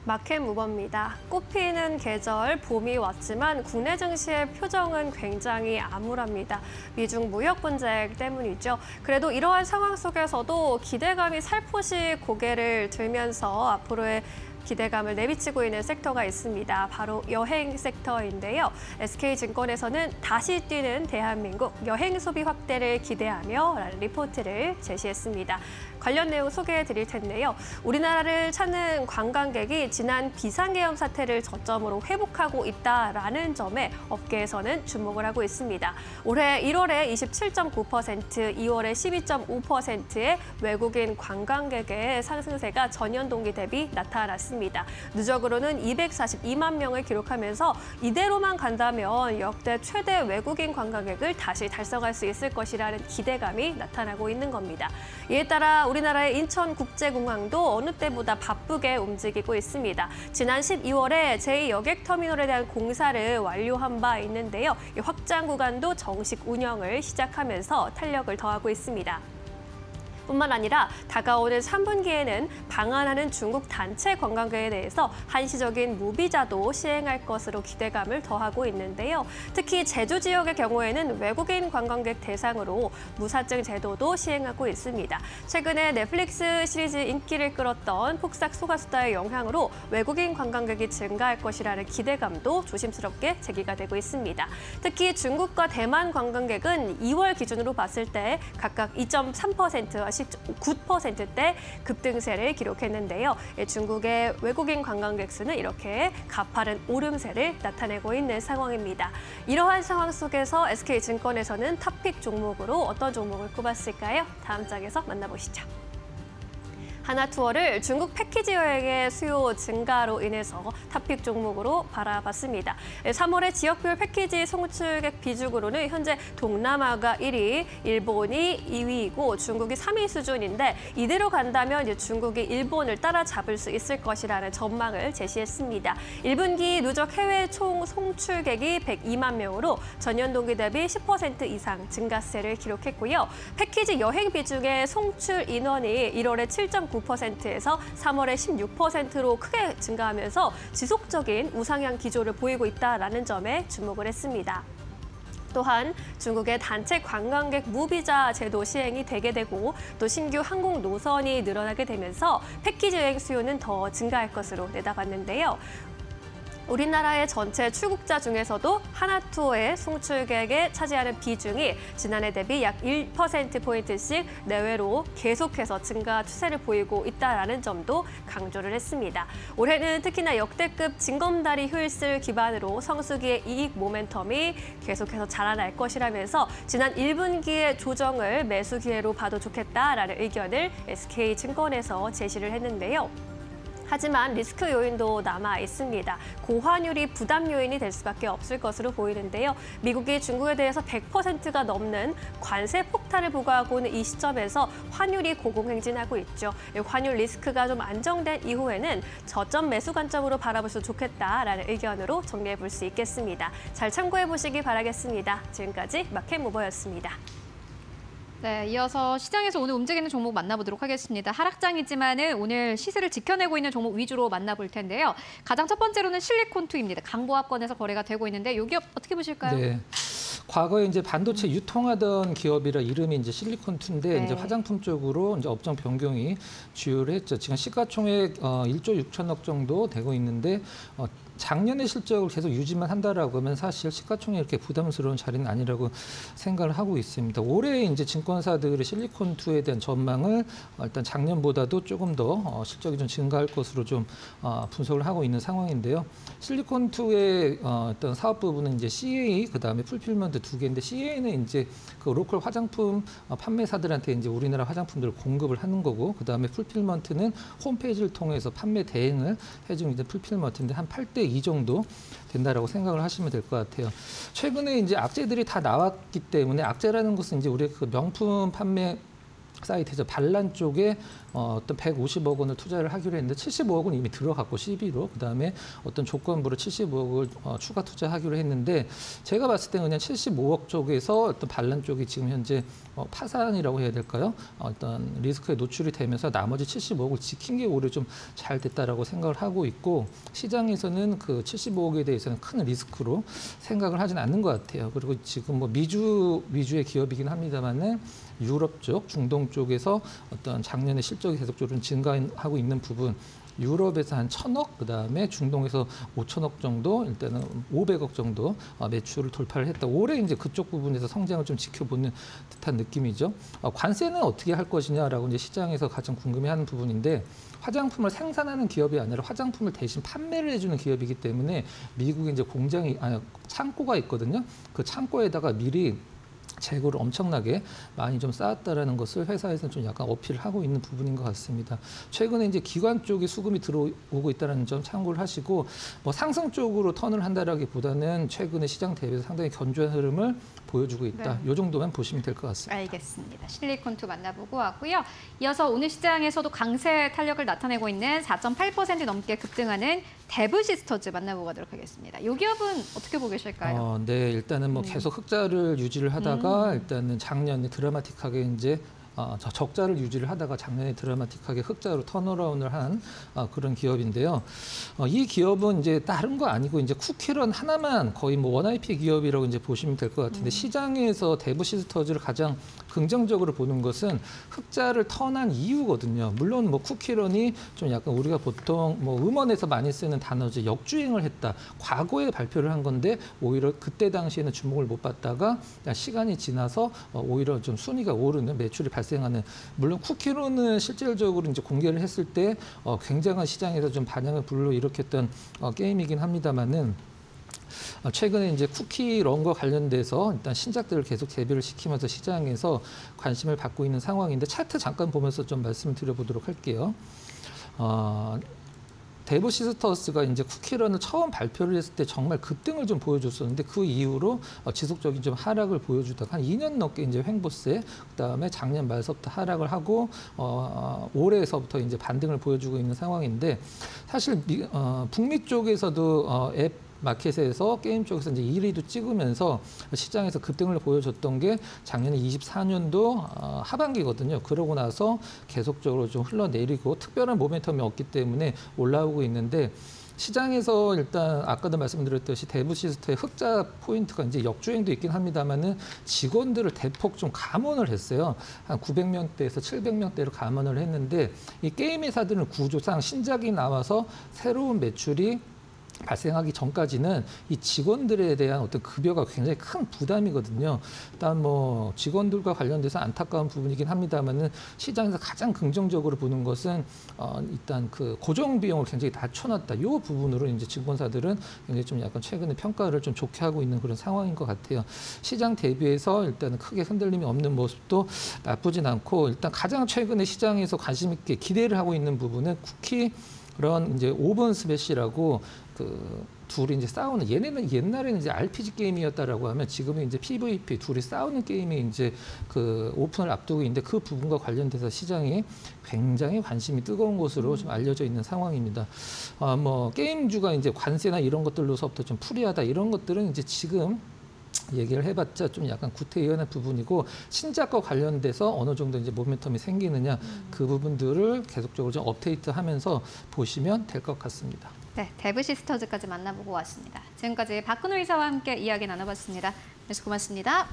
마켓 무버입니다. 꽃피는 계절 봄이 왔지만 국내 증시의 표정은 굉장히 암울합니다. 미중 무역 분쟁 때문이죠. 그래도 이러한 상황 속에서도 기대감이 살포시 고개를 들면서 앞으로의 기대감을 내비치고 있는 섹터가 있습니다. 바로 여행 섹터인데요. SK증권에서는 다시 뛰는 대한민국 여행 소비 확대를 기대하며 라는 리포트를 제시했습니다. 관련 내용 소개해 드릴 텐데요. 우리나라를 찾는 관광객이 지난 비상계엄 사태를 저점으로 회복하고 있다라는 점에 업계에서는 주목을 하고 있습니다. 올해 1월에 27.9%, 2월에 12.5%의 외국인 관광객의 상승세가 전년 동기 대비 나타났습니다. 누적으로는 242만 명을 기록하면서 이대로만 간다면 역대 최대 외국인 관광객을 다시 달성할 수 있을 것이라는 기대감이 나타나고 있는 겁니다. 이에 따라 우리나라의 인천국제공항도 어느 때보다 바쁘게 움직이고 있습니다. 지난 12월에 제2여객터미널에 대한 공사를 완료한 바 있는데요. 확장 구간도 정식 운영을 시작하면서 탄력을 더하고 있습니다. 뿐만 아니라 다가오는 3분기에는 방한하는 중국 단체 관광객에 대해서 한시적인 무비자도 시행할 것으로 기대감을 더하고 있는데요. 특히 제주 지역의 경우에는 외국인 관광객 대상으로 무사증 제도도 시행하고 있습니다. 최근에 넷플릭스 시리즈 인기를 끌었던 폭삭 소가수다의 영향으로 외국인 관광객이 증가할 것이라는 기대감도 조심스럽게 제기가 되고 있습니다. 특히 중국과 대만 관광객은 2월 기준으로 봤을 때 각각 2.3%와 19%대 급등세를 기록했는데요. 중국의 외국인 관광객 수는 이렇게 가파른 오름세를 나타내고 있는 상황입니다. 이러한 상황 속에서 SK증권에서는 탑픽 종목으로 어떤 종목을 꼽았을까요? 다음 장에서 만나보시죠. 하나투어를 중국 패키지 여행의 수요 증가로 인해서 탑픽 종목으로 바라봤습니다. 3월의 지역별 패키지 송출객 비중으로는 현재 동남아가 1위, 일본이 2위이고 중국이 3위 수준인데 이대로 간다면 이제 중국이 일본을 따라잡을 수 있을 것이라는 전망을 제시했습니다. 1분기 누적 해외 총 송출객이 102만 명으로 전년 동기 대비 10% 이상 증가세를 기록했고요. 패키지 여행 비중의 송출 인원이 1월에 7.9%에서 3월에 16%로 크게 증가하면서 지속적인 우상향 기조를 보이고 있다는 점에 주목을 했습니다. 또한 중국의 단체 관광객 무비자 제도 시행이 되게 되고 또 신규 항공 노선이 늘어나게 되면서 패키지 여행 수요는 더 증가할 것으로 내다봤는데요. 우리나라의 전체 출국자 중에서도 하나투어의 송출객에 차지하는 비중이 지난해 대비 약 1%포인트씩 내외로 계속해서 증가 추세를 보이고 있다는 점도 강조를 했습니다. 올해는 특히나 역대급 징검다리 효율을 기반으로 성수기의 이익 모멘텀이 계속해서 자라날 것이라면서 지난 1분기의 조정을 매수 기회로 봐도 좋겠다라는 의견을 SK증권에서 제시를 했는데요. 하지만 리스크 요인도 남아 있습니다. 고환율이 부담 요인이 될 수밖에 없을 것으로 보이는데요. 미국이 중국에 대해서 100%가 넘는 관세 폭탄을 부과하고 있는 이 시점에서 환율이 고공행진하고 있죠. 환율 리스크가 좀 안정된 이후에는 저점 매수 관점으로 바라볼 수 좋겠다라는 의견으로 정리해 볼 수 있겠습니다. 잘 참고해 보시기 바라겠습니다. 지금까지 마켓무버였습니다. 네, 이어서 시장에서 오늘 움직이는 종목 만나보도록 하겠습니다. 하락장이지만은 오늘 시세를 지켜내고 있는 종목 위주로 만나볼 텐데요. 가장 첫 번째로는 실리콘2입니다. 강보합권에서 거래가 되고 있는데 이 기업 어떻게 보실까요? 네. 과거에 이제 반도체 유통하던 기업이라 이름이 이제 실리콘2인데 네. 이제 화장품 쪽으로 이제 업종 변경이 주요를 했죠. 지금 시가총액 1조 6천억 정도 되고 있는데 작년의 실적을 계속 유지만 한다라고 하면 사실 시가총액이 이렇게 부담스러운 자리는 아니라고 생각을 하고 있습니다. 올해 이제 증권사들의 실리콘2에 대한 전망을 일단 작년보다도 조금 더 실적이 좀 증가할 것으로 좀 분석을 하고 있는 상황인데요. 실리콘2의 어떤 사업 부분은 이제 CA 그다음에 풀필먼트 두 개인데 CA는 이제 그 로컬 화장품 판매사들한테 이제 우리나라 화장품들을 공급을 하는 거고 그다음에 풀필먼트는 홈페이지를 통해서 판매 대행을 해주는 이제 풀필먼트인데 한 8대 2 정도 된다라고 생각을 하시면 될 것 같아요. 최근에 이제 악재들이 다 나왔기 때문에 악재라는 것은 이제 우리 그 명품 판매 사이트에서 반란 쪽에 어떤 150억 원을 투자를 하기로 했는데 75억 원 이미 들어갔고 CB로 그다음에 어떤 조건부로 75억을 추가 투자하기로 했는데 제가 봤을 때는 그냥 75억 쪽에서 어떤 반란 쪽이 지금 현재 파산이라고 해야 될까요? 어떤 리스크에 노출이 되면서 나머지 75억을 지킨 게 오히려 좀 잘 됐다라고 생각을 하고 있고 시장에서는 그 75억에 대해서는 큰 리스크로 생각을 하진 않는 것 같아요. 그리고 지금 뭐 미주 위주의 기업이긴 합니다만은 유럽 쪽, 중동 쪽에서 어떤 작년에 실적이 계속적으로 증가하고 있는 부분, 유럽에서 한 1,000억, 그다음에 중동에서 5천억 정도, 일단은 500억 정도 매출을 돌파를 했다. 올해 이제 그쪽 부분에서 성장을 좀 지켜보는 듯한 느낌이죠. 관세는 어떻게 할 것이냐라고 이제 시장에서 가장 궁금해하는 부분인데 화장품을 생산하는 기업이 아니라 화장품을 대신 판매를 해주는 기업이기 때문에 미국에 이제 창고가 있거든요. 그 창고에다가 미리 재고를 엄청나게 많이 좀 쌓았다라는 것을 회사에서는 좀 약간 어필을 하고 있는 부분인 것 같습니다. 최근에 이제 기관 쪽에 수급이 들어오고 있다는 점 참고를 하시고 뭐 상승 쪽으로 턴을 한다라기보다는 최근에 시장 대비해서 상당히 견조한 흐름을 보여주고 있다. 이 정도만 보시면 될 것 같습니다. 알겠습니다. 실리콘투 만나보고 왔고요. 이어서 오늘 시장에서도 강세 탄력을 나타내고 있는 4.8% 넘게 급등하는 데브시스터즈 만나보고 가도록 하겠습니다. 이 기업은 어떻게 보고 계실까요? 네, 일단은 뭐 계속 흑자를 유지를 하다가 일단은 작년에 드라마틱하게 이제 적자를 유지를 하다가 작년에 드라마틱하게 흑자로 턴어라운드를 한 그런 기업인데요. 이 기업은 이제 다른 거 아니고 이제 쿠키런 하나만 거의 뭐 원IP 기업이라고 이제 보시면 될 것 같은데 시장에서 데브시스터즈를 가장 긍정적으로 보는 것은 흑자를 턴한 이유거든요. 물론 뭐 쿠키런이 좀 약간 우리가 보통 뭐 음원에서 많이 쓰는 단어죠. 역주행을 했다. 과거에 발표를 한 건데 오히려 그때 당시에는 주목을 못 받다가 시간이 지나서 오히려 좀 순위가 오르는 매출이 발생하는 물론 쿠키런은 실질적으로 이제 공개를 했을 때 굉장한 시장에서 좀 반향을 불러일으켰던 게임이긴 합니다만은 최근에 이제 쿠키런과 관련돼서 일단 신작들을 계속 데뷔를 시키면서 시장에서 관심을 받고 있는 상황인데 차트 잠깐 보면서 좀 말씀을 드려보도록 할게요. 데브시스터스가 이제 쿠키런을 처음 발표를 했을 때 정말 급등을 좀 보여줬었는데 그 이후로 지속적인 좀 하락을 보여주다가 한 2년 넘게 이제 횡보세, 그다음에 작년 말서부터 하락을 하고 올해서부터 이제 반등을 보여주고 있는 상황인데 사실 북미 쪽에서도 앱 마켓에서 게임 쪽에서 이제 1위도 찍으면서 시장에서 급등을 보여줬던 게 작년에 24년도 하반기거든요. 그러고 나서 계속적으로 좀 흘러내리고 특별한 모멘텀이 없기 때문에 올라오고 있는데 시장에서 일단 아까도 말씀드렸듯이 데브시스터의 흑자 포인트가 이제 역주행도 있긴 합니다만은 직원들을 대폭 좀 감원을 했어요. 한 900명대에서 700명대로 감원을 했는데 이 게임 회사들은 구조상 신작이 나와서 새로운 매출이 발생하기 전까지는 이 직원들에 대한 어떤 급여가 굉장히 큰 부담이거든요. 일단 뭐 직원들과 관련돼서 안타까운 부분이긴 합니다만은 시장에서 가장 긍정적으로 보는 것은 일단 그 고정 비용을 굉장히 낮춰놨다. 이 부분으로 이제 증권사들은 굉장히 좀 약간 최근에 평가를 좀 좋게 하고 있는 그런 상황인 것 같아요. 시장 대비해서 일단은 크게 흔들림이 없는 모습도 나쁘진 않고 일단 가장 최근에 시장에서 관심 있게 기대를 하고 있는 부분은 쿠키 그런 이제 오븐 스매시라고 그 둘이 이제 싸우는 얘네는 옛날에는 이제 RPG 게임이었다라고 하면 지금은 이제 PVP 둘이 싸우는 게임이 이제 그 오픈을 앞두고 있는데 그 부분과 관련돼서 시장이 굉장히 관심이 뜨거운 것으로 좀 알려져 있는 상황입니다. 뭐 게임주가 이제 관세나 이런 것들로서부터 좀 풀이하다 이런 것들은 이제 지금 얘기를 해봤자 좀 약간 구태의연한 부분이고 신작과 관련돼서 어느 정도 이제 모멘텀이 생기느냐 그 부분들을 계속적으로 좀 업데이트하면서 보시면 될 것 같습니다. 네, 데브시스터즈까지 만나보고 왔습니다. 지금까지 박근호 이사와 함께 이야기 나눠봤습니다. 고맙습니다.